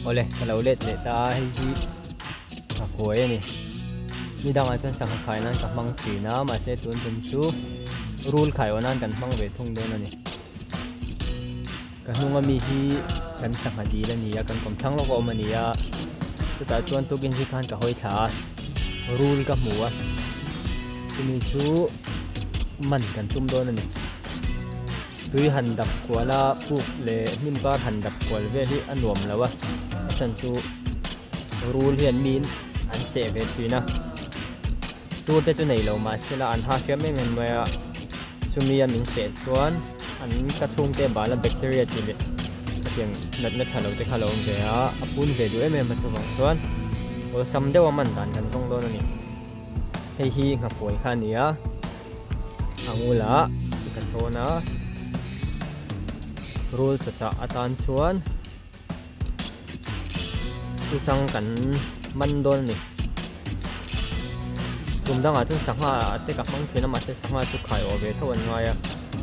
ole kalau let le ta hi a koi ni ni dang a chuan sang khai nan ka mang thi na ma se tun tun chu rule khai onan kan mang ve thung don ani ka hnunga mi hi kan sang hadi la ni ya kan kom thang lo ko mani ya ta chuan tukin hi khan ka hoi tha rule ka muwa tumi chu man kan tum don ani tui han dak kwala puk le nim kar han dak kwal ve hi anuam lawa chan chu rule hian min an se ve thina tu te chu nei lo ma sila an ha fiam em ma sumia min se chuan an ka chung te bala bacteria ti le tiang nat na thalo te khalo te a apun ve du em ma chu wang chuan o sam de wa man dan kan tong don ani hei hi nga poi kha ni a angula kan thona rule cha atan chuan tu chang kan man don ni tum dang a chun sangha ate ka mang thina ma se sangha chu khai o ve thawan ngai a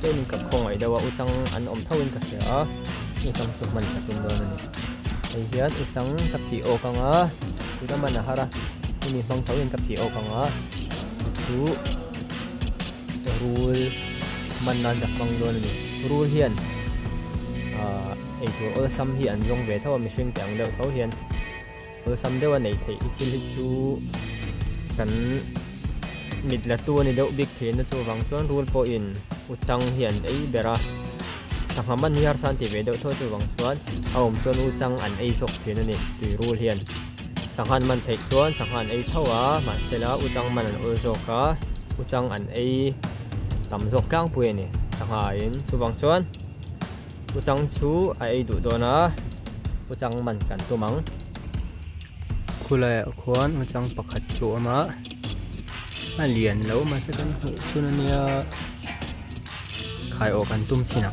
chen ka khong ai dawa u chang an om thawin ka se a u chang chu man ka tum don ni ai hian u chang ka phi o ka nga tu da man hara ni mang thawin ka phi o ka nga chu rule man nan da mang don ni rule hian ai tu o sam hi an yong ve thawa mi hring tang deuh tho hian o sam dewa nei thei ikil hi chu kan mit la tu ni deuh big thina chu wang chuan rule po in u chang hian ei bera sanghaman hi har san ti ve deuh tho chu wang chuan aum chuan u chang an ei sok thina ni tui rule hian sanghan man thei chuan sanghan ei thawa ma sela u chang man an ul zoka u chang an ei tam zok kang pui ni sangha in chu wang chuan u chang chu ai du dona u chang man kan tu mang khulai khwan u chang pakhat chu ama alian lo ma se kan hu chunania khai o kan tum china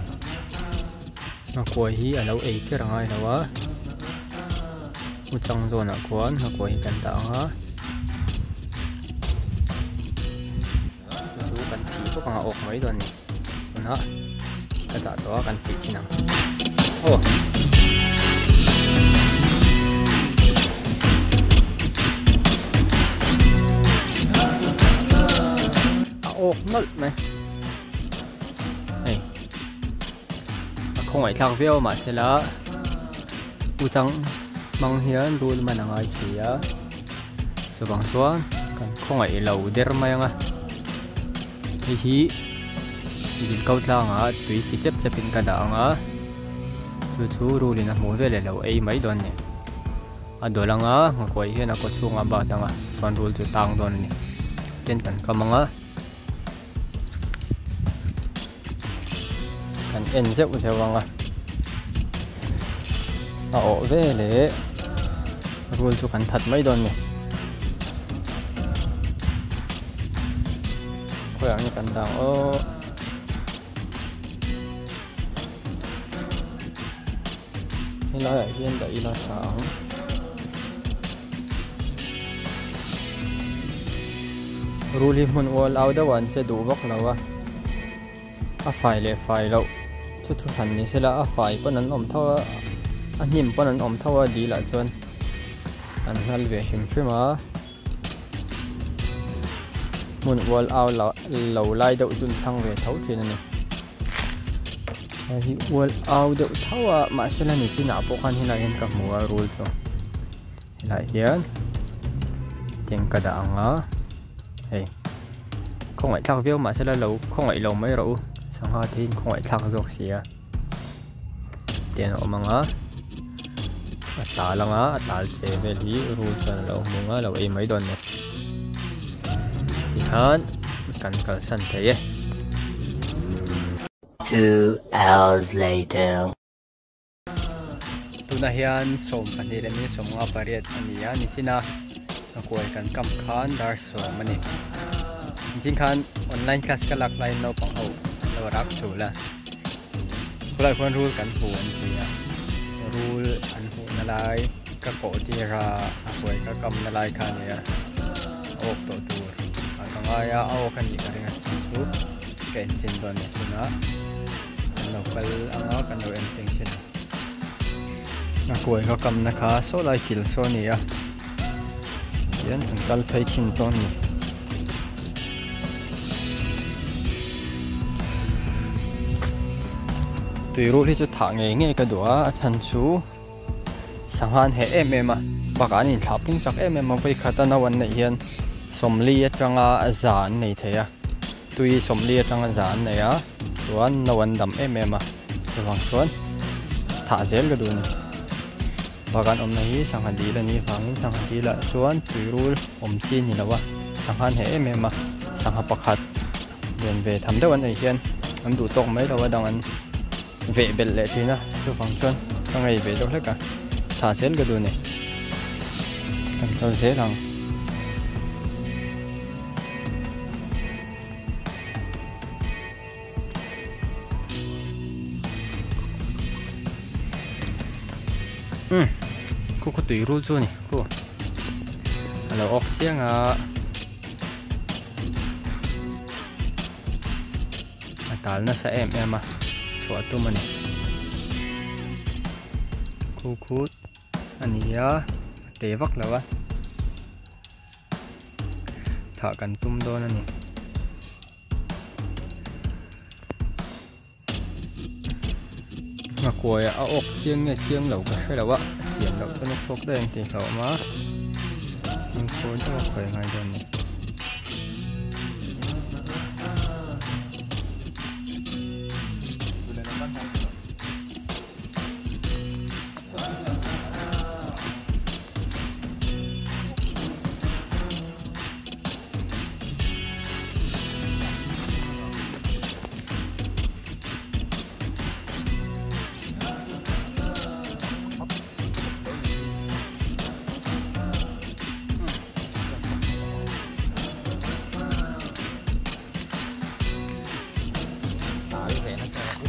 na koi hi alo ei ke rangai lawa u chang zona khwan na koi kan ta nga chu kan thi ko ka ok mai don ni na ta to kan thi china oh ốc nứt này này không phải thằng phiêu mà sẽ là u trắng mang hiến đuôi mà nàng ai xí á cho bằng xuống còn không phải lẩu đer mày à thì hí đi câu lang á tùy xí chấp chấp in cả đảng á chú chú đuôi là mua về lẩu ấy mấy đòn này à đồ lang á mà quay hiến nó có chuông à bảo tang à còn đuôi chú tang đòn này trên cần cầm mang á kan en zeu sewanga a o ve le rule chu kan that mai don ni khoyang ni kan dang o ni la hian da ila sang rule hi mun wall out da wan che du bok lawa a file le file lo chu thu than ni sela a fai panan om thawa a hnim panan om thawa di la chuan an hal ve hrim hrim a mun wall out lo lai deuh chun thang ve tho thin ani hi wall out deuh thawa ma sela ni china po khan hila hen ka hmuwa rule chu hila hian teng ka da anga hei không phải thang viêu mà sẽ là lâu không phải lâu mấy rượu sang hoa thì không phải thang ruột xìa tiền ở mang á tả lăng á tả chế về lý ru chân lâu mùng á lâu em mấy đòn này thì hơn cần cần sân thế 2 hours later tu na hian som pani le ni som nga pariat ania ni china na koi kan kam khan dar so mani jing khan online class ka lak line no pang ho lo rak chula kulai kon rule kan hu an tia rule an hu na lai ka ko ti ra a koi ka kam na lai khan ya ok to tur an ka nga ya au kan ni ka ringa chu ken chin don ni tuna an local anga kan lo en sing sin Ngakoi ka kam na kha so lai kil so ni a hian an kal phei chin ton ni tui ru hi chu tha nge ka dua chan chu sanghan he em a bakan in thlapung chak em a vai khata na wan nei hian somli atanga azan nei theya tui somli atanga zan nei a tuan na wan dam em a chuang chuan tha zel ka du ni bagan om na hi sanghan di la ni wangin sanghan di la chuan tui rul om chi ni lawa sanghan he em a sangha pakhat ven ve tham dewan ei hian an du tok mai lawa dang an ve bel le thina chu wang chuan angai ve do hleka tha zel ka du ni kan kal zelang cô tùy rule cho nè cô là ốc chiang à tal na sa em à xóa tu mình cô cút anh ya té vắt là vắt thả cần tum đôi nè mà quay ốc chiang lẩu cái sai là vắt chuyển động cho nó sốc đen thì lẩu má nhưng khối cho khỏe ngay đơn này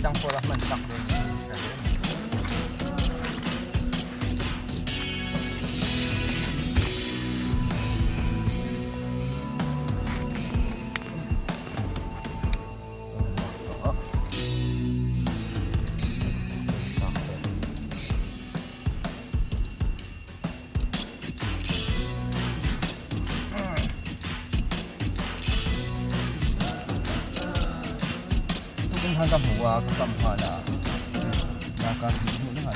trong phôi là mình đọc được hang cầm hủ à cầm hoa là cá thịt hủ nước hạt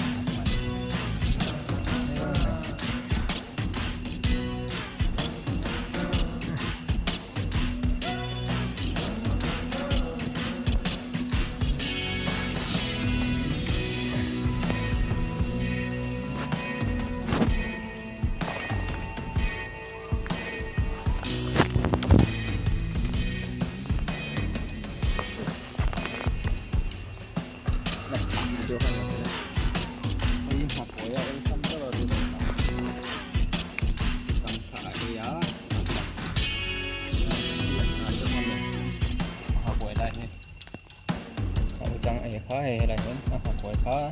khá hay là những học hỏi khá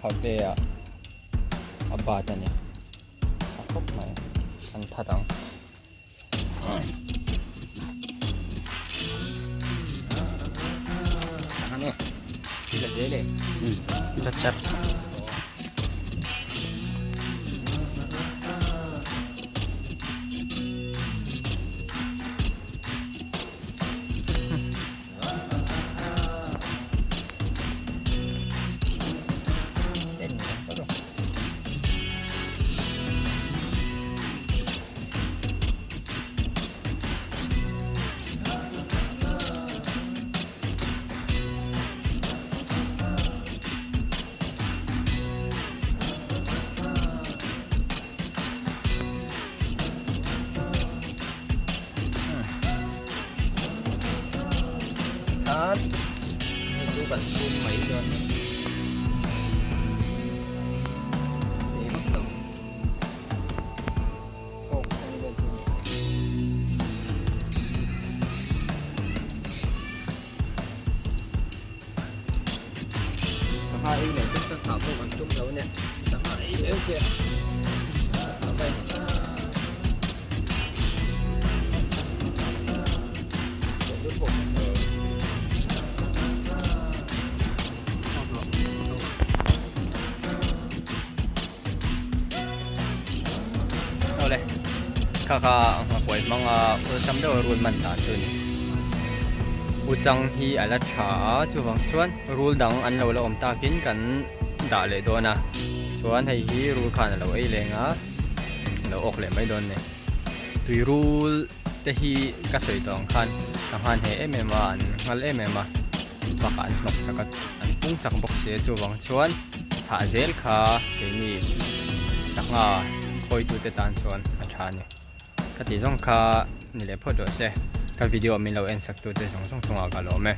khảo đề à ba chân nhỉ khóc này ăn thật không ăn này thì là dễ để rất chắc chú cần phun mấy đơn để bắt đầu không lên hai này tất cả các bạn chung đấu nè hai nữa chưa kaka ang akwai mga ursam do rule man ta chun uchang hi ala tha chuwang chuan rule dang an lo la om takin kan da le do na chuan hei hi rule khan lo ei lenga lo ok le mai don ne tui rule te hi ka soi tong khan samhan he emema an ngal emema baka an nok sakat an pung chak bok se chuwang chuan tha zel kha ke ni sanga khoi tu te tan chuan a tha ni ka ti zong kha ni le photo se ka video min lo en sak tu te song song thunga ka lo me